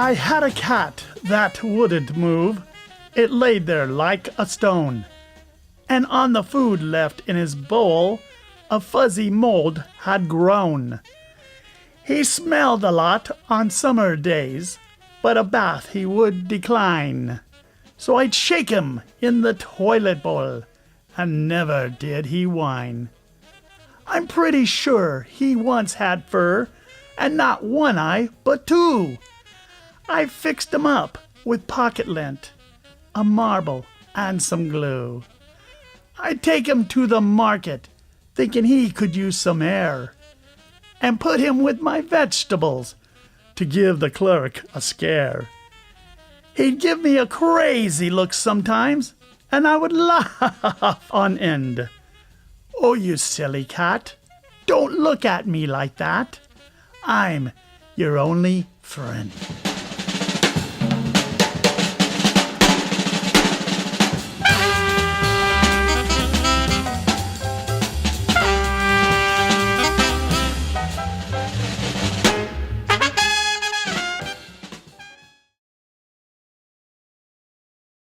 I had a cat that wouldn't move. It laid there like a stone. And on the food left in his bowl, a fuzzy mold had grown. He smelled a lot on summer days, but a bath he would decline. So I'd shake him in the toilet bowl, and never did he whine. I'm pretty sure he once had fur, and not one eye, but two. I fixed him up with pocket lint, a marble, and some glue. I'd take him to the market, thinking he could use some air, and put him with my vegetables to give the clerk a scare. He'd give me a crazy look sometimes, and I would laugh on end. Oh, you silly cat, don't look at me like that. I'm your only friend.